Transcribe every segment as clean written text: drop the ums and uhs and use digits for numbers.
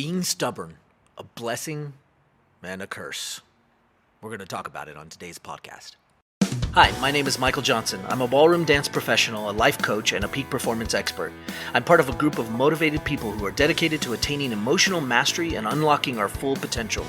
Being stubborn, a blessing and a curse. We're going to talk about it on today's podcast. Hi, my name is Michael Johnson. I'm a ballroom dance professional, a life coach, and a peak performance expert. I'm part of a group of motivated people who are dedicated to attaining emotional mastery and unlocking our full potential.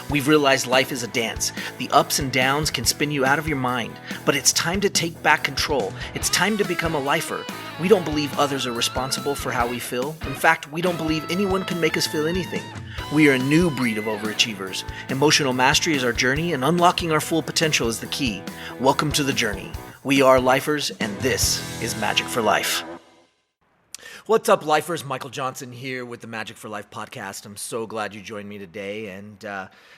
We've realized life is a dance. The ups and downs can spin you out of your mind, but it's time to take back control. It's time to become a lifer. We don't believe others are responsible for how we feel. In fact, we don't believe anyone can make us feel anything. We are a new breed of overachievers. Emotional mastery is our journey, and unlocking our full potential is the key. Welcome to the journey. We are lifers, and this is Magic for Life. What's up, lifers? Michael Johnson here with the Magic for Life podcast. I'm so glad you joined me today, and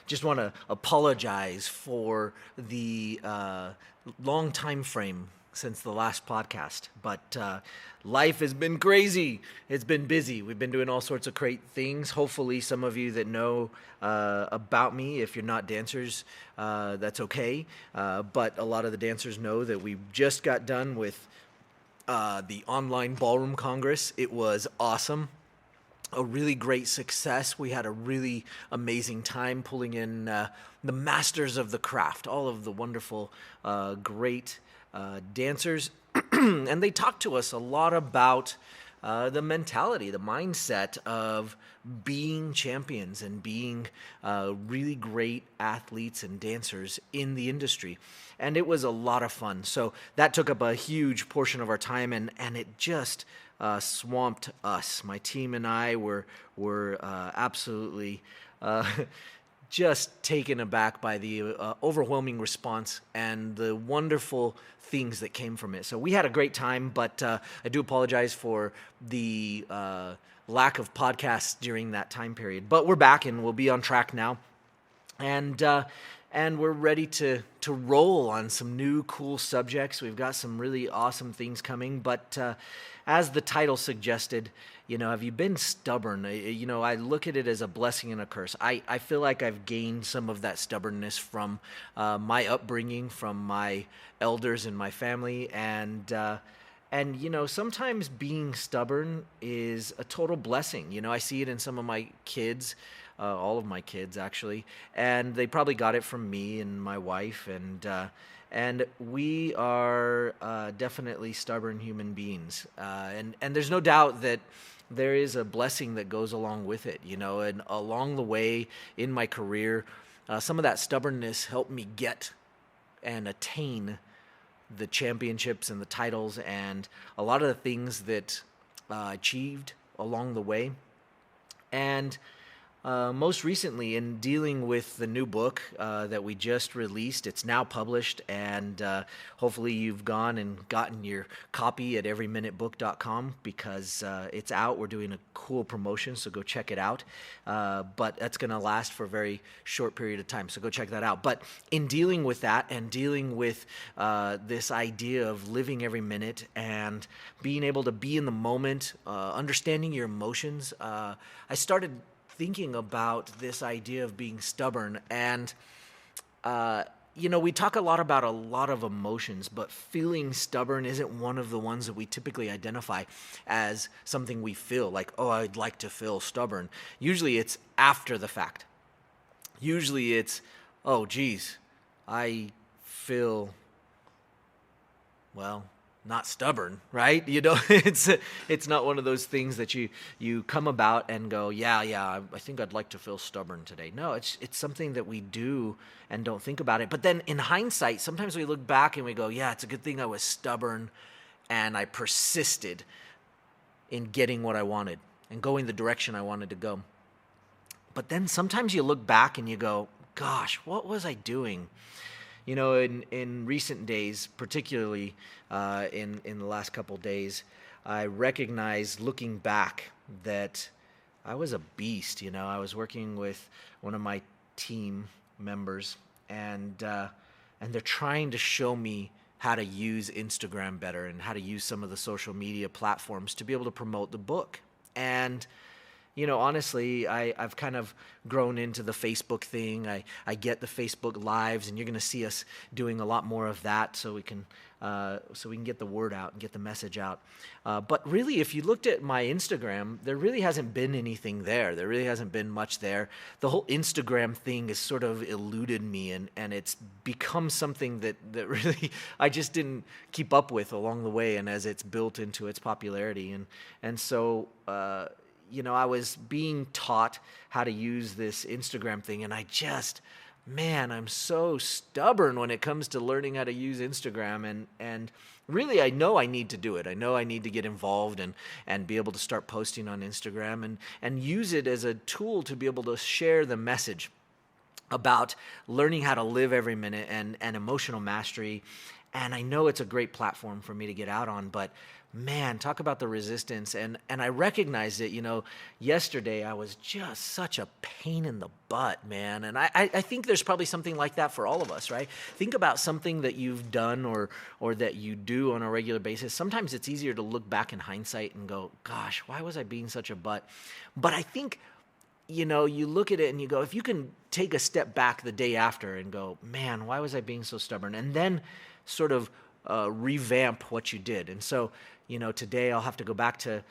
just want to apologize for the long time frame since the last podcast, but life has been crazy. It's been busy. We've been doing all sorts of great things. Hopefully some of you that know about me, if you're not dancers, that's okay. But a lot of the dancers know that we just got done with the online ballroom congress. It was awesome. A really great success. We had a really amazing time pulling in the masters of the craft, all of the wonderful, great dancers, and they talked to us a lot about the mentality, the mindset of being champions and being really great athletes and dancers in the industry. And it was a lot of fun. So that took up a huge portion of our time, and it just swamped us. My team and I were absolutely just taken aback by the overwhelming response and the wonderful things that came from it. So we had a great time, but I do apologize for the lack of podcasts during that time period. But we're back, and we'll be on track now. And we're ready to roll on some new cool subjects. We've got some really awesome things coming, but as the title suggested, have you been stubborn? I look at it as a blessing and a curse. I feel like I've gained some of that stubbornness from my upbringing, from my elders in my family, and sometimes being stubborn is a total blessing. I see it in some of my kids, all of my kids actually, and they probably got it from me and my wife, and we are definitely stubborn human beings, and there's no doubt that there is a blessing that goes along with it, and along the way in my career, some of that stubbornness helped me get and attain the championships and the titles and a lot of the things that I achieved along the way. And most recently, in dealing with the new book that we just released, it's now published, and hopefully you've gone and gotten your copy at everyminutebook.com because it's out. We're doing a cool promotion, so go check it out. But that's going to last for a very short period of time, so go check that out. But in dealing with that and dealing with this idea of living every minute and being able to be in the moment, understanding your emotions, I started thinking about this idea of being stubborn, and we talk a lot about a lot of emotions, but feeling stubborn isn't one of the ones that we typically identify as something we feel like, oh, I'd like to feel stubborn. Usually it's after the fact. Usually it's, oh geez, I feel, well, not stubborn, right? It's not one of those things that you come about and go, yeah, I think I'd like to feel stubborn today. No, it's something that we do and don't think about it. But then in hindsight, sometimes we look back and we go, yeah, it's a good thing I was stubborn and I persisted in getting what I wanted and going the direction I wanted to go. But then sometimes you look back and you go, gosh, what was I doing? In recent days, particularly in the last couple days, I recognized looking back that I was a beast. I was working with one of my team members, and they're trying to show me how to use Instagram better and how to use some of the social media platforms to be able to promote the book. And Honestly, I've kind of grown into the Facebook thing. I get the Facebook lives, and you're going to see us doing a lot more of that, so we can get the word out and get the message out. But really, if you looked at my Instagram, there really hasn't been anything there. There really hasn't been much there. The whole Instagram thing has sort of eluded me, and it's become something that really I just didn't keep up with along the way, and as it's built into its popularity. And so I was being taught how to use this Instagram thing, and I'm so stubborn when it comes to learning how to use Instagram, and really I know I need to do it. I know I need to get involved and be able to start posting on Instagram and use it as a tool to be able to share the message about learning how to live every minute and emotional mastery. And I know it's a great platform for me to get out on, but man, talk about the resistance. And I recognize that, yesterday I was just such a pain in the butt, man. And I think there's probably something like that for all of us, right? Think about something that you've done or that you do on a regular basis. Sometimes it's easier to look back in hindsight and go, gosh, why was I being such a butt? But I think, you look at it and you go, if you can take a step back the day after and go, man, why was I being so stubborn? And then sort of revamp what you did. And so, today I'll have to go back to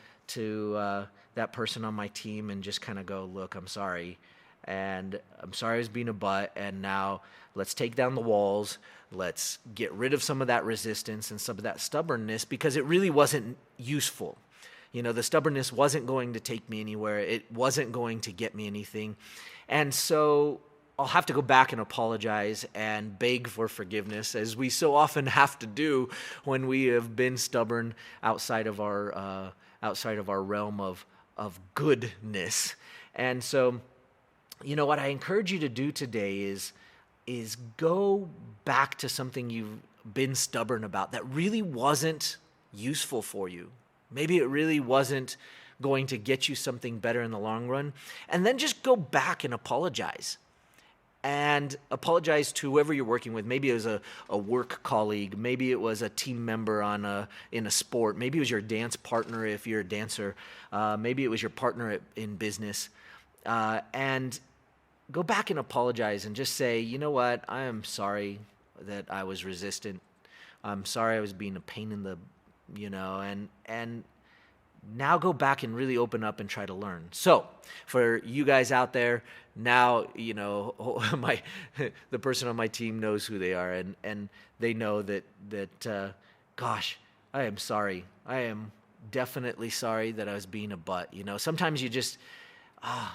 that person on my team and just kind of go, look, I'm sorry. And I'm sorry I was being a butt. And now let's take down the walls. Let's get rid of some of that resistance and some of that stubbornness, because it really wasn't useful. The stubbornness wasn't going to take me anywhere. It wasn't going to get me anything. And so I'll have to go back and apologize and beg for forgiveness, as we so often have to do when we have been stubborn outside of our realm of goodness. And so, what I encourage you to do today is go back to something you've been stubborn about that really wasn't useful for you. Maybe it really wasn't going to get you something better in the long run. And then just go back and apologize. And apologize to whoever you're working with. Maybe it was a work colleague. Maybe it was a team member in a sport. Maybe it was your dance partner if you're a dancer. Maybe it was your partner in business. And go back and apologize and just say, you know what, I am sorry that I was resistant. I'm sorry I was being a pain in the, and now go back and really open up and try to learn. So for you guys out there, now, the person on my team knows who they are, and they know that gosh, I am sorry. I am definitely sorry that I was being a butt. Sometimes you just, I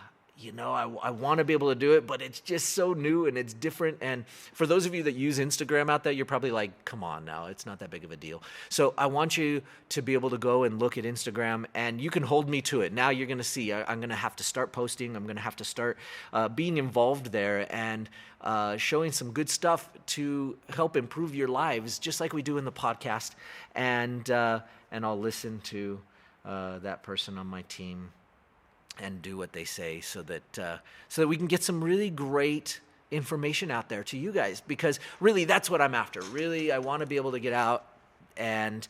want to be able to do it, but it's just so new and it's different. And for those of you that use Instagram out there, you're probably like, come on now, it's not that big of a deal. So I want you to be able to go and look at Instagram, and you can hold me to it. Now you're going to see, I'm going to have to start posting. I'm going to have to start being involved there and showing some good stuff to help improve your lives, just like we do in the podcast. And I'll listen to that person on my team and do what they say, so that we can get some really great information out there to you guys, because really that's what I'm after. Really, I want to be able to get out and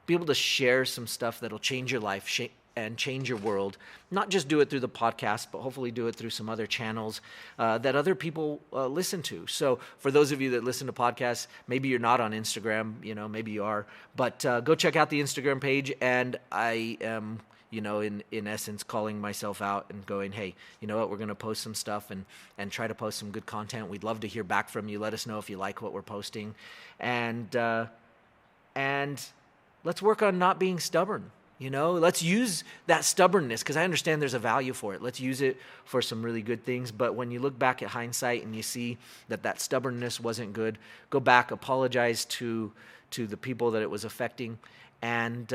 be able to share some stuff that'll change your life and change your world. Not just do it through the podcast, but hopefully do it through some other channels that other people listen to. So for those of you that listen to podcasts, maybe you're not on Instagram, maybe you are, but go check out the Instagram page. And I am in essence, calling myself out and going, hey, you know what, we're going to post some stuff and try to post some good content. We'd love to hear back from you. Let us know if you like what we're posting. And let's work on not being stubborn. Let's use that stubbornness, because I understand there's a value for it. Let's use it for some really good things. But when you look back at hindsight and you see that stubbornness wasn't good, go back, apologize to the people that it was affecting, and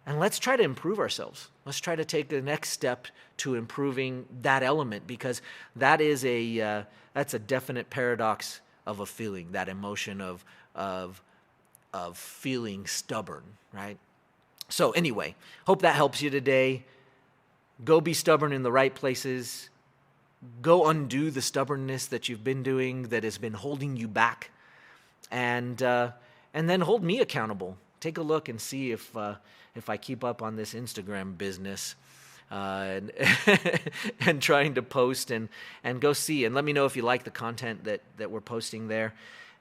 let's try to improve ourselves. Let's try to take the next step to improving that element, because that is that's a definite paradox of a feeling, that emotion of feeling stubborn, right? So anyway, hope that helps you today. Go be stubborn in the right places. Go undo the stubbornness that you've been doing that has been holding you back, and then hold me accountable. Take a look and see if I keep up on this Instagram business. and and trying to post and go see. And let me know if you like the content that we're posting there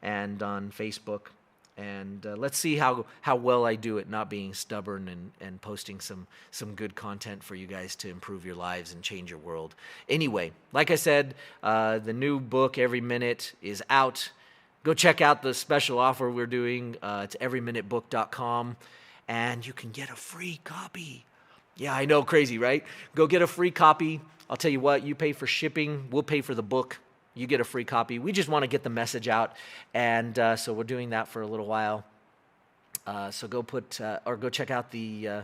and on Facebook. And let's see how well I do at not being stubborn and posting some good content for you guys to improve your lives and change your world. Anyway, like I said, the new book, Every Minute, is out. Go check out the special offer we're doing. It's everyminutebook.com, and you can get a free copy. Yeah, I know, crazy, right? Go get a free copy. I'll tell you what, you pay for shipping, we'll pay for the book. You get a free copy. We just want to get the message out, and so we're doing that for a little while. So go check out the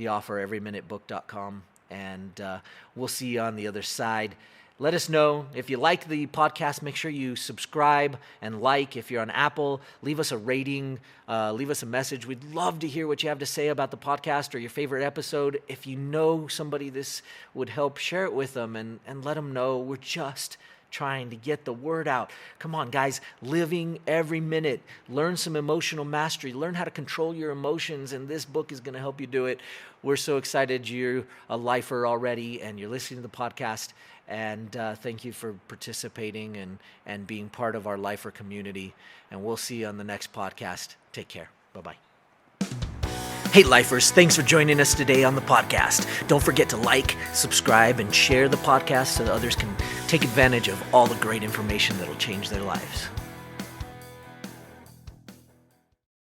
offer, everyminutebook.com, and we'll see you on the other side. Let us know if you like the podcast. Make sure you subscribe and like. If you're on Apple, leave us a rating, leave us a message. We'd love to hear what you have to say about the podcast or your favorite episode. If you know somebody this would help, share it with them and let them know. We're just trying to get the word out. Come on, guys, living every minute. Learn some emotional mastery. Learn how to control your emotions, and this book is going to help you do it. We're so excited you're a lifer already, and you're listening to the podcast, and thank you for participating and being part of our lifer community, and we'll see you on the next podcast. Take care. Bye-bye. Hey Lifers, thanks for joining us today on the podcast. Don't forget to like, subscribe, and share the podcast so that others can take advantage of all the great information that'll change their lives.